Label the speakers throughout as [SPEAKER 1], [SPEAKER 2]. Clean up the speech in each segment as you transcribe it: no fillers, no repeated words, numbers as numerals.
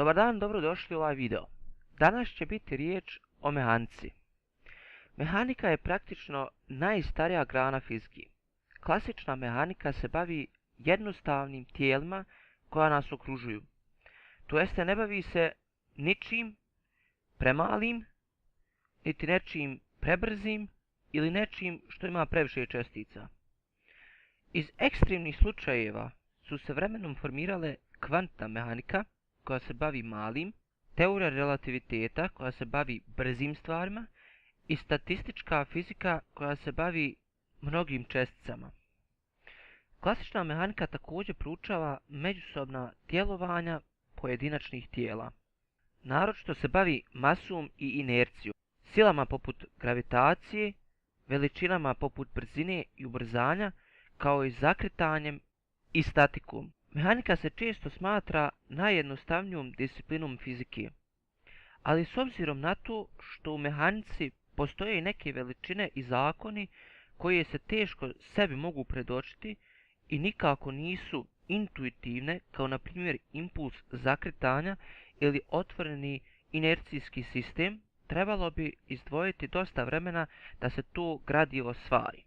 [SPEAKER 1] Dobar dan, dobrodošli u ovaj video. Danas će biti riječ o mehanici. Mehanika je praktično najstarija grana fizike. Klasična mehanika se bavi jednostavnim tijelima koja nas okružuju. To jeste ne bavi se ničim premalim, niti nečim prebrzim ili nečim što ima previše čestica. Iz ekstremnih slučajeva su se vremenom formirale kvantna mehanika koja se bavi malim, teorija relativiteta koja se bavi brzim stvarima i statistička fizika koja se bavi mnogim česticama. Klasična mehanika također proučava međusobna djelovanja pojedinačnih tijela. Naročito se bavi masom i inercijom, silama poput gravitacije, veličinama poput brzine i ubrzanja, kao i zakretanjem i statikom. Mehanika se često smatra najjednostavnijom disciplinom fizike. Ali s obzirom na to što u mehanici postoje i neke veličine i zakoni koje se teško sebi mogu predočiti i nikako nisu intuitivne, kao na primjer impuls zakretanja ili otvoreni inercijski sistem, trebalo bi izdvojiti dosta vremena da se to gradivo stvari.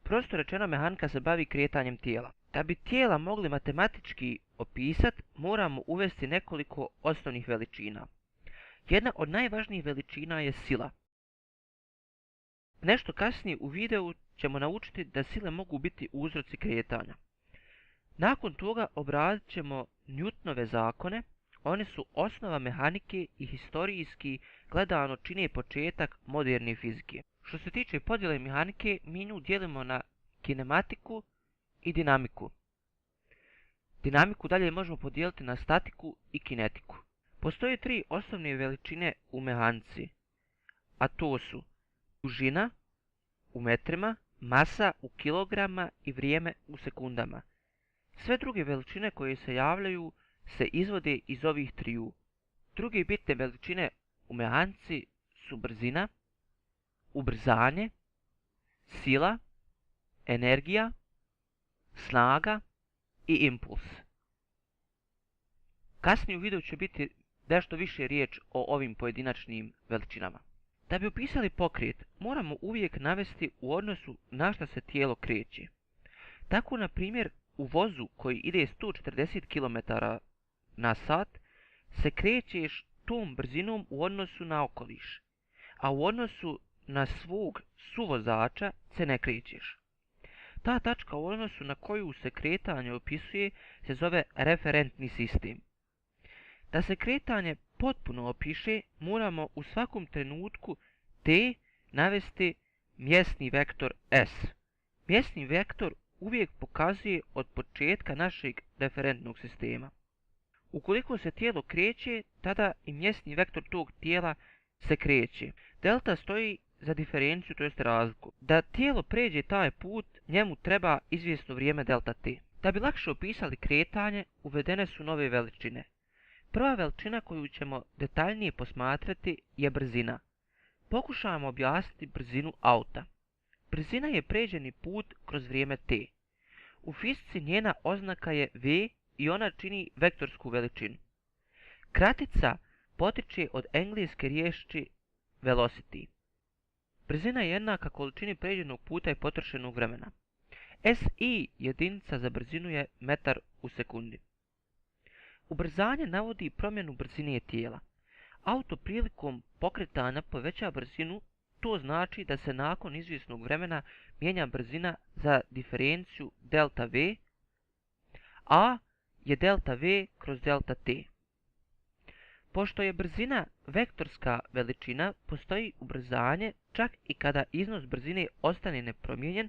[SPEAKER 1] Prosto rečeno, mehanika se bavi kretanjem tijela. Da bi tijela mogli matematički opisati, moramo uvesti nekoliko osnovnih veličina. Jedna od najvažnijih veličina je sila. Nešto kasnije u videu ćemo naučiti da sile mogu biti uzroci kretanja. Nakon toga obradit ćemo Newtonove zakone. One su osnova mehanike i historijski gledano čine početak moderne fizike. Što se tiče podjele mehanike, mi nju dijelimo na kinematiku i dinamiku. Dinamiku dalje možemo podijeliti na statiku i kinetiku. Postoje tri osnovne veličine u mehanici, a to su dužina u metrima, masa u kilograma i vrijeme u sekundama. Sve druge veličine koje se javljaju se izvode iz ovih triju. Druge bitne veličine u mehanici su brzina, ubrzanje, sila, energija, snaga i impuls. Kasnije u videu će biti nešto više riječ o ovim pojedinačnim veličinama. Da bi opisali pokret, moramo uvijek navesti u odnosu na što se tijelo kreće. Tako, na primjer, u vozu koji ide 140 km na sat se krećeš tom brzinom u odnosu na okoliš, a u odnosu na svog suvozača se ne krećeš. Ta tačka u odnosu na koju se kretanje opisuje se zove referentni sistem. Da se kretanje potpuno opiše, moramo u svakom trenutku t navesti mjesni vektor s. Mjesni vektor uvijek pokazuje od početka našeg referentnog sistema. Ukoliko se tijelo kreće, tada i mjesni vektor tog tijela se kreće. Delta stoji za diferenciju, to jest razliku. Da tijelo pređe taj put, njemu treba izvjesno vrijeme delta t. Da bi lakše opisali kretanje, uvedene su nove veličine. Prva veličina koju ćemo detaljnije posmatrati je brzina. Pokušavamo objasniti brzinu auta. Brzina je pređeni put kroz vrijeme t. U fizici njena oznaka je v i ona čini vektorsku veličinu. Kratica potiče od engleske riječi velocity. Brzina je jednaka količini pređenog puta i potrošenog vremena. SI jedinica za brzinu je metar u sekundi. Ubrzanje navodi promjenu brzine tijela. Auto prilikom pokretanja poveća brzinu, to znači da se nakon izvjesnog vremena mijenja brzina za diferenciju delta v, a je delta v kroz delta t. Pošto je brzina vektorska veličina, postoji ubrzanje čak i kada iznos brzine ostane nepromijenjen,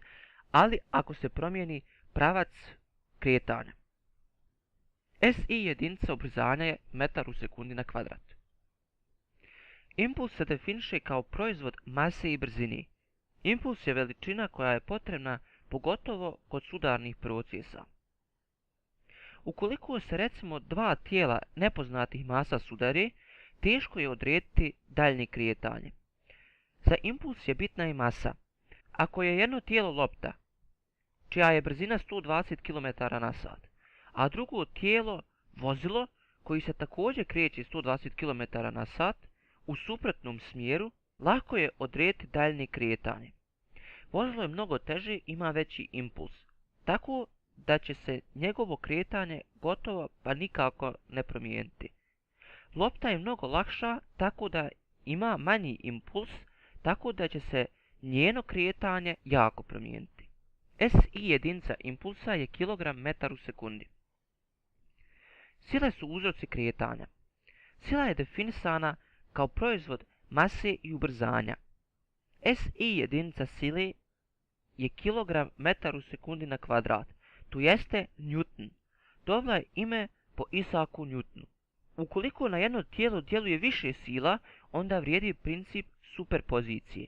[SPEAKER 1] ali ako se promijeni pravac kretanja. SI jedinica ubrzanja je metar u sekundi na kvadrat. Impuls se definiše kao proizvod mase i brzine. Impuls je veličina koja je potrebna pogotovo kod sudarnih procesa. Ukoliko se recimo dva tijela nepoznatih masa sudare, teško je odrediti daljnje kretanje. Za impuls je bitna i masa. Ako je jedno tijelo lopta, čija je brzina 120 km na sat, a drugo tijelo vozilo koji se također kreće 120 km/h u suprotnom smjeru, lako je odrediti daljnje kretanje. Vozilo je mnogo teže, ima veći impuls, tako da će se njegovo kretanje gotovo pa nikako ne promijeniti. Lopta je mnogo lakša, tako da ima manji impuls, tako da će se njeno kretanje jako promijeniti. SI jedinica impulsa je kg/m u sekundi. Sile su uzroci kretanja. Sila je definisana kao proizvod mase i ubrzanja. SI jedinica sile je kg/m u sekundi na kvadrat, to jeste Newton. Dobila je ime po Isaacu Newtonu. Ukoliko na jedno tijelo djeluje više sila, onda vrijedi princip superpozicije.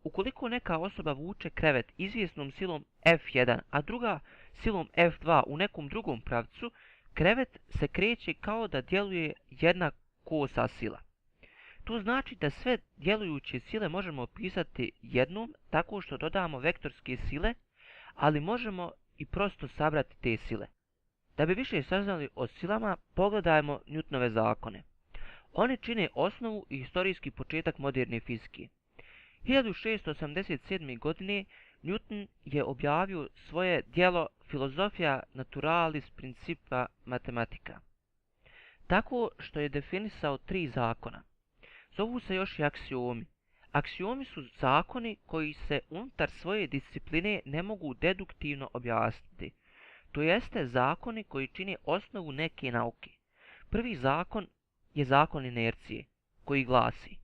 [SPEAKER 1] Ukoliko neka osoba vuče krevet izvjesnom silom F1, a druga silom F2 u nekom drugom pravcu, krevet se kreće kao da djeluje jedna kosa sila. To znači da sve djelujuće sile možemo opisati jednom tako što dodamo vektorske sile, ali možemo i prosto sabrati te sile. Da bi više saznali o silama, pogledajmo Newtonove zakone. Oni čine osnovu i historijski početak moderne fizike. 1687. godine Newton je objavio svoje djelo Filosofia Naturalis Principia Mathematica, tako što je definisao 3 zakona. Zovu se još i aksiomi. Aksiomi su zakoni koji se unutar svoje discipline ne mogu deduktivno objasniti, to jeste zakoni koji čine osnovu neke nauke. Prvi zakon je zakon inercije, koji glasi: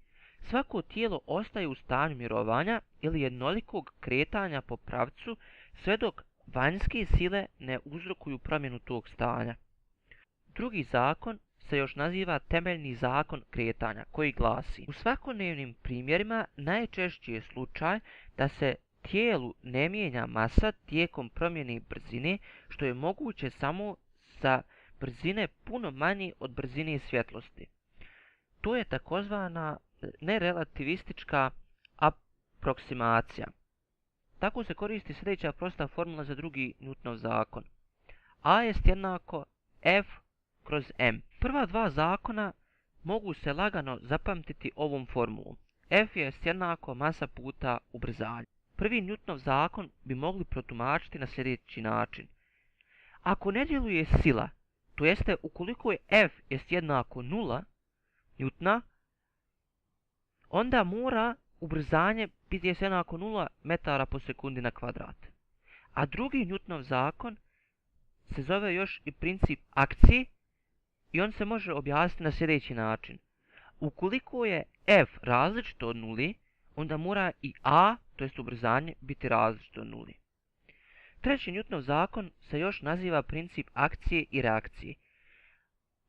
[SPEAKER 1] svako tijelo ostaje u stanju mirovanja ili jednolikog kretanja po pravcu sve dok vanjske sile ne uzrokuju promjenu tog stanja. Drugi zakon se još naziva temeljni zakon kretanja, koji glasi: u svakodnevnim primjerima najčešći je slučaj da se tijelu ne mijenja masa tijekom promjene brzine, što je moguće samo sa brzine puno manje od brzine svjetlosti. To je takozvana nerelativistička aproksimacija. Tako se koristi sljedeća prosta formula za drugi Newtonov zakon. A jest jednako F kroz M. Prva dva zakona mogu se lagano zapamtiti ovom formulom. F jest jednako masa puta ubrzanje. Prvi Newtonov zakon bi mogli protumačiti na sljedeći način. Ako ne djeluje sila, to jeste ukoliko je F jest jednako 0 Newtona, onda mora ubrzanje biti jest jednako 0 metara po sekundi na kvadrat. A drugi Newtonov zakon se zove još i princip akcije i on se može objasniti na sljedeći način. Ukoliko je F različito od 0, onda mora i A, to jest ubrzanje, biti različito od 0. Treći Newtonov zakon se još naziva princip akcije i reakcije.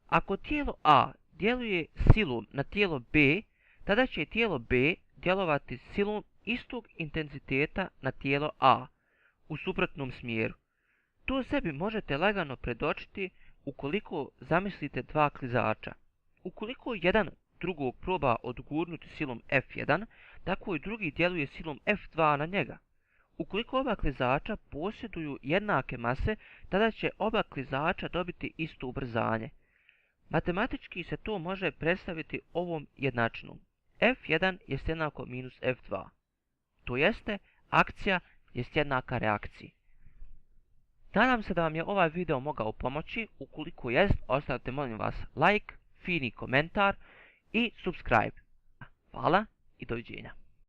[SPEAKER 1] Ako tijelo A djeluje silom na tijelo B, tada će tijelo B djelovati silom istog intenziteta na tijelo A u suprotnom smjeru. To sebi možete lagano predočiti ukoliko zamislite dva klizača. Ukoliko jedan drugog proba odgurnuti silom F1, tako i drugi djeluje silom F2 na njega. Ukoliko oba klizača posjeduju jednake mase, tada će oba klizača dobiti isto ubrzanje. Matematički se to može predstaviti ovom jednačinom. F1 je jednako minus F2. To jeste, akcija je jednaka reakciji. Nadam se da vam je ovaj video mogao pomoći. Ukoliko jest, ostavite molim vas like, fini komentar i subscribe. Hvala i doviđenja.